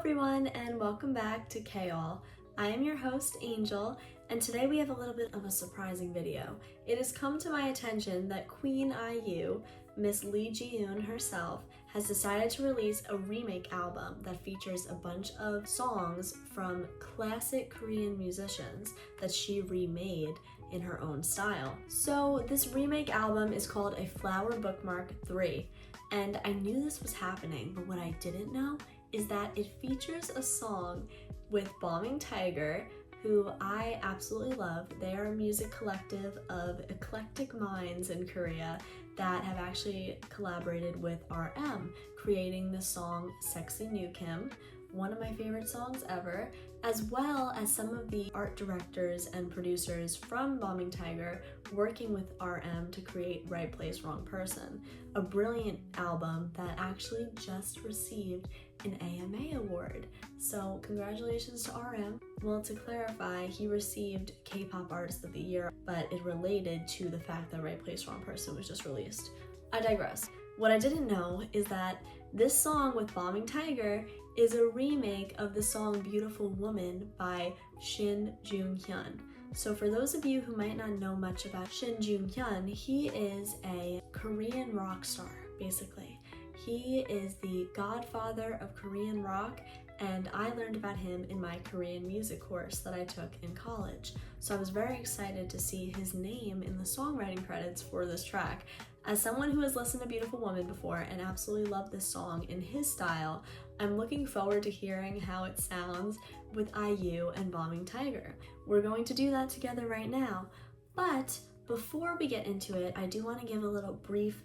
everyone, and welcome back to K-All. I am your host, Angel, and today we have a little bit of a surprising video. It has come to my attention that Queen IU, Miss Lee Ji-yoon herself, has decided to release a remake album that features a bunch of songs from classic Korean musicians that she remade in her own style. So this remake album is called a Flower Bookmark 3, and I knew this was happening, but what I didn't know is that it features a song with Balming Tiger, who I absolutely love. They are a music collective of eclectic minds in Korea that have actually collaborated with RM, creating the song Sexy New Kim, one of my favorite songs ever, as well as some of the art directors and producers from Balming Tiger working with RM to create Right Place, Wrong Person, a brilliant album that actually just received an AMA award. So congratulations to RM. Well, to clarify, he received K-pop Artist of the Year, but it related to the fact that Right Place, Wrong Person was just released. I digress. What I didn't know is that this song with Balming Tiger is a remake of the song Beautiful Woman by Shin Joong Hyun. So for those of you who might not know much about Shin Joong Hyun, he is a Korean rock star, basically. He is the godfather of Korean rock, and I learned about him in my Korean music course that I took in college. So I was very excited to see his name in the songwriting credits for this track. As someone who has listened to Beautiful Woman before and absolutely loved this song in his style, I'm looking forward to hearing how it sounds with IU and Balming Tiger. We're going to do that together right now, but before we get into it, I do want to give a little brief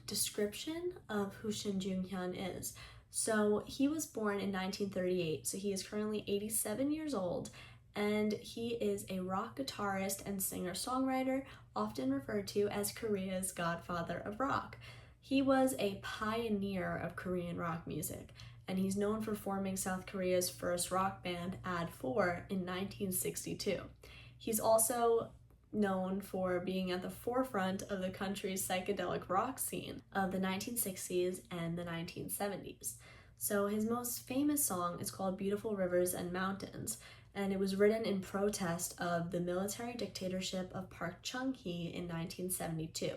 description of who Shin Joong Hyun is. So he was born in 1938, so he is currently 87 years old, and he is a rock guitarist and singer-songwriter, often referred to as Korea's godfather of rock. He was a pioneer of Korean rock music, and he's known for forming South Korea's first rock band, Ad4, in 1962. He's also known for being at the forefront of the country's psychedelic rock scene of the 1960s and the 1970s. So his most famous song is called Beautiful Rivers and Mountains, and it was written in protest of the military dictatorship of Park Chung-hee in 1972.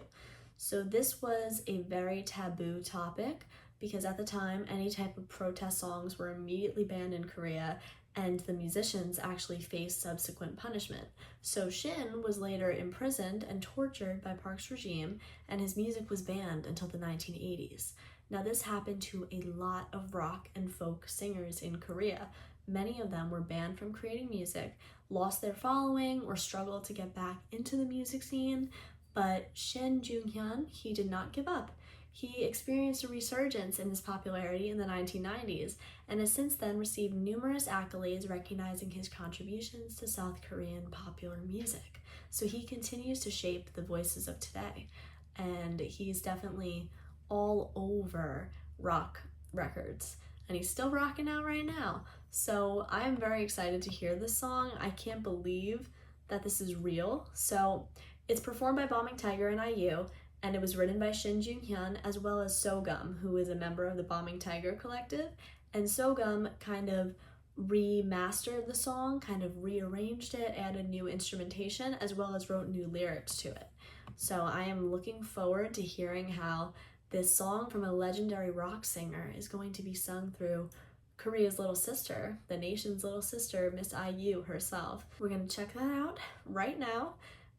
So this was a very taboo topic because at the time, any type of protest songs were immediately banned in Korea, and the musicians actually faced subsequent punishment. So Shin was later imprisoned and tortured by Park's regime, and his music was banned until the 1980s. Now this happened to a lot of rock and folk singers in Korea. Many of them were banned from creating music, lost their following, or struggled to get back into the music scene, but Shin Joong Hyun, he did not give up. He experienced a resurgence in his popularity in the 1990s and has since then received numerous accolades recognizing his contributions to South Korean popular music. So he continues to shape the voices of today, and he's definitely all over rock records, and he's still rocking out right now. So I'm very excited to hear this song. I can't believe that this is real. So it's performed by Balming Tiger and IU, and it was written by Shin Joong Hyun as well as Sogum, who is a member of the Balming Tiger collective. And Sogum kind of remastered the song, kind of rearranged it, added new instrumentation, as well as wrote new lyrics to it. So I am looking forward to hearing how this song from a legendary rock singer is going to be sung through Korea's little sister, the nation's little sister, Miss IU herself. We're gonna check that out right now,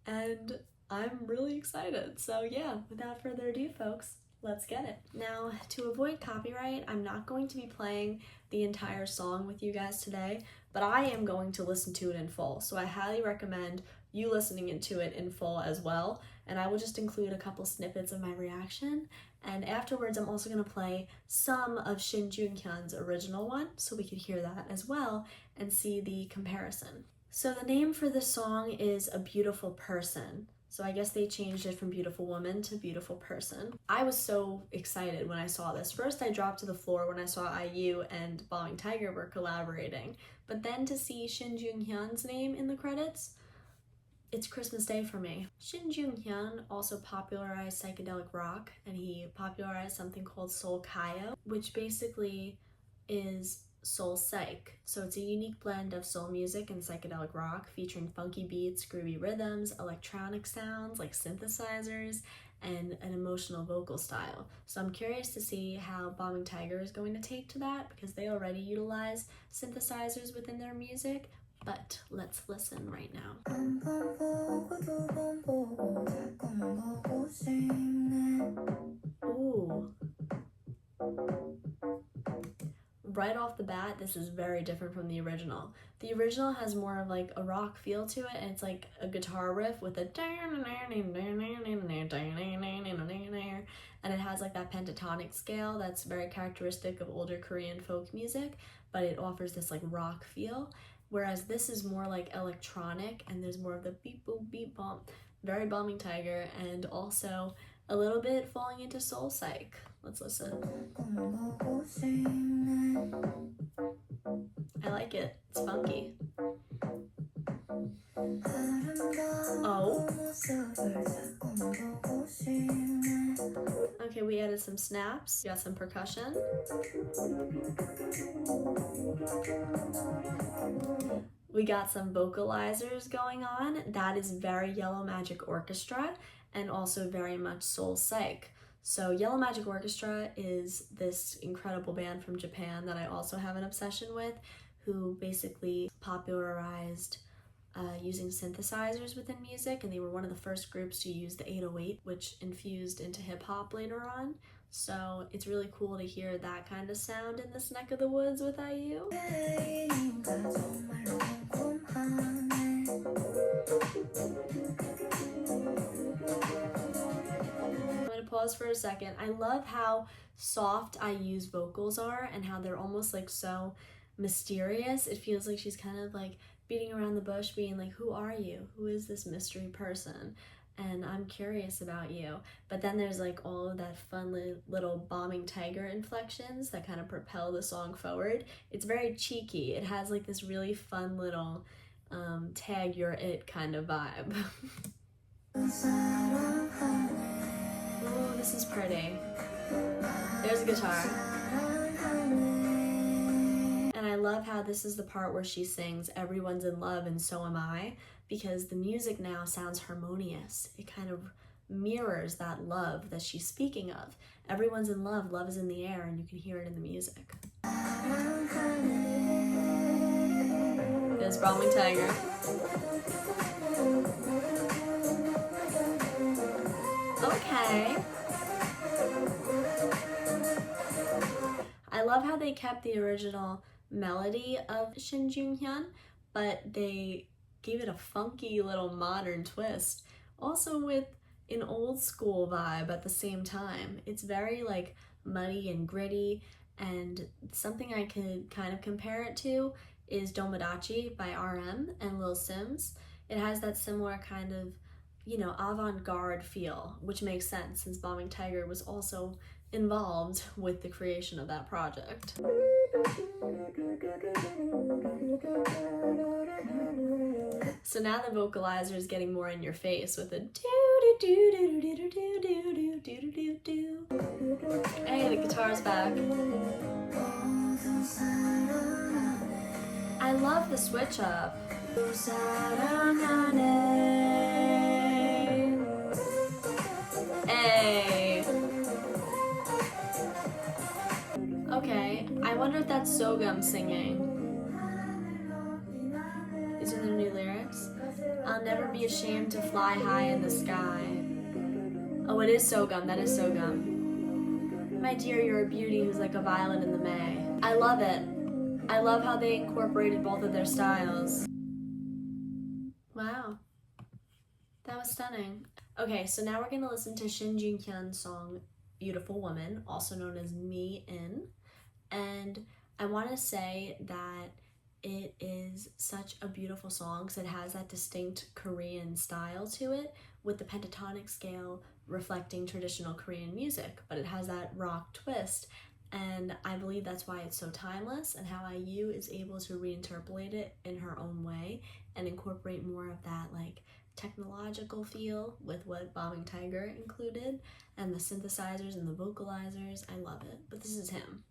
and I'm really excited. So yeah, without further ado, folks, let's get it. Now, to avoid copyright, I'm not going to be playing the entire song with you guys today, but I am going to listen to it in full. So I highly recommend you listening into it in full as well. And I will just include a couple snippets of my reaction. And afterwards, I'm also gonna play some of Shin Joong Hyun's original one, so we could hear that as well and see the comparison. So the name for this song is A Beautiful Person. So I guess they changed it from Beautiful Woman to Beautiful Person. I was so excited when I saw this. First, I dropped to the floor when I saw IU and Balming Tiger were collaborating, but then to see Shin Joong Hyun's name in the credits, it's Christmas Day for me. Shin Joong Hyun also popularized psychedelic rock, and he popularized something called Soul Kyo, which basically is soul psych. So it's a unique blend of soul music and psychedelic rock featuring funky beats, groovy rhythms, electronic sounds like synthesizers, and an emotional vocal style. So I'm curious to see how Balming Tiger is going to take to that because they already utilize synthesizers within their music, but let's listen right now. Ooh. Right off the bat, this is very different from the original. The original has more of like a rock feel to it, and it's like a guitar riff with a and it has like that pentatonic scale that's very characteristic of older Korean folk music, but it offers this like rock feel. Whereas this is more like electronic, and there's more of the beep boop beep bump, very Balming Tiger, and also a little bit falling into soul psych. Let's listen. I like it. It's funky. Oh. Okay, we added some snaps. Got some percussion. We got some vocalizers going on. That is very Yellow Magic Orchestra and also very much soul psych. So Yellow Magic Orchestra is this incredible band from Japan that I also have an obsession with, who basically popularized using synthesizers within music, and they were one of the first groups to use the 808, which infused into hip-hop later on. So it's really cool to hear that kind of sound in this neck of the woods with IU. I'm gonna pause for a second. I love how soft IU's vocals are and how they're almost like so mysterious. It feels like she's kind of like beating around the bush, being like, who are you? Who is this mystery person? And I'm curious about you. But then there's like all of that fun little Balming Tiger inflections that kind of propel the song forward. It's very cheeky. It has like this really fun little tag you're it kind of vibe. Oh, this is pretty. There's a guitar. And I love how this is the part where she sings, "Everyone's in love and so am I," because the music now sounds harmonious. It kind of mirrors that love that she's speaking of. Everyone's in love, love is in the air, and you can hear it in the music. There's Balming Tiger. Okay. I love how they kept the original melody of Shin Joong Hyun, but they gave it a funky little modern twist, also with an old school vibe at the same time. It's very like muddy and gritty, and something I could kind of compare it to is Domodachi by RM and Lil Sims. It has that similar kind of, you know, avant-garde feel, which makes sense since Balming Tiger was also involved with the creation of that project. So now the vocalizer is getting more in your face with a do-do-do-do-do-do-do-do-do-do-do. Hey, the guitar's back. I love the switch up. Hey. Okay, I wonder if that's Sogum singing. These are the new lyrics. I'll never be ashamed to fly high in the sky. Oh, it is Sogum. That is Sogum. My dear, you're a beauty who's like a violet in the May. I love it. I love how they incorporated both of their styles. Wow. That was stunning. Okay, so now we're going to listen to Shin Joong Hyun's song Beautiful Woman, also known as Me In. And I want to say that it is such a beautiful song because it has that distinct Korean style to it with the pentatonic scale reflecting traditional Korean music, but it has that rock twist. And I believe that's why it's so timeless, and how IU is able to reinterpolate it in her own way and incorporate more of that like technological feel with what Balming Tiger included, and the synthesizers and the vocalizers. I love it. But this is him.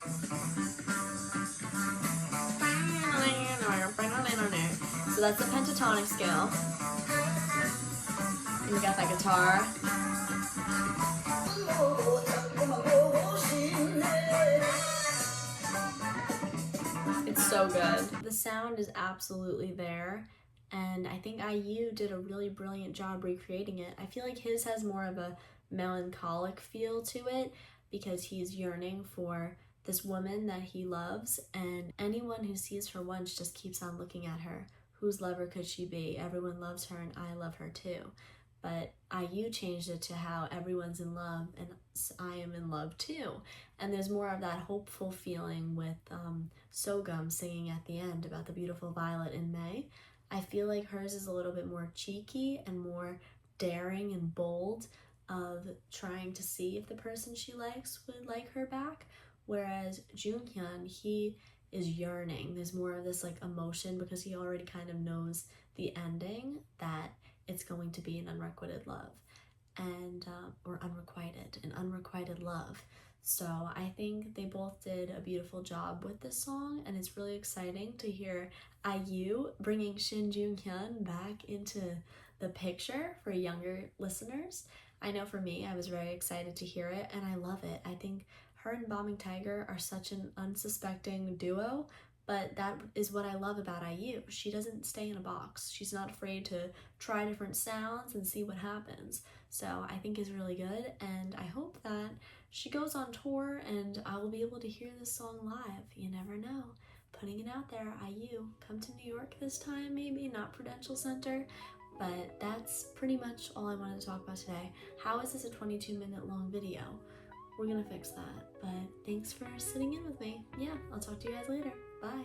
So that's the pentatonic scale. And we got that guitar. It's so good. The sound is absolutely there, and I think IU did a really brilliant job recreating it. I feel like his has more of a melancholic feel to it because he's yearning for this woman that he loves, and anyone who sees her once just keeps on looking at her. Whose lover could she be? Everyone loves her and I love her too. But IU changed it to how everyone's in love and I am in love too. And there's more of that hopeful feeling with Sogum singing at the end about the beautiful violet in May. I feel like hers is a little bit more cheeky and more daring and bold of trying to see if the person she likes would like her back. Whereas Joong Hyun, he is yearning. There's more of this like emotion because he already kind of knows the ending, that it's going to be an unrequited love and or unrequited love. So I think they both did a beautiful job with this song, and it's really exciting to hear IU bringing Shin Joong Hyun back into the picture for younger listeners. I know for me, I was very excited to hear it, and I love it. I think her and Balming Tiger are such an unsuspecting duo, but that is what I love about IU. She doesn't stay in a box. She's not afraid to try different sounds and see what happens. So I think it's really good, and I hope that she goes on tour and I will be able to hear this song live. You never know. Putting it out there, IU, come to New York this time, maybe, not Prudential Center. But that's pretty much all I wanted to talk about today. How is this a 22-minute long video? We're gonna fix that. But thanks for sitting in with me. Yeah, I'll talk to you guys later. Bye.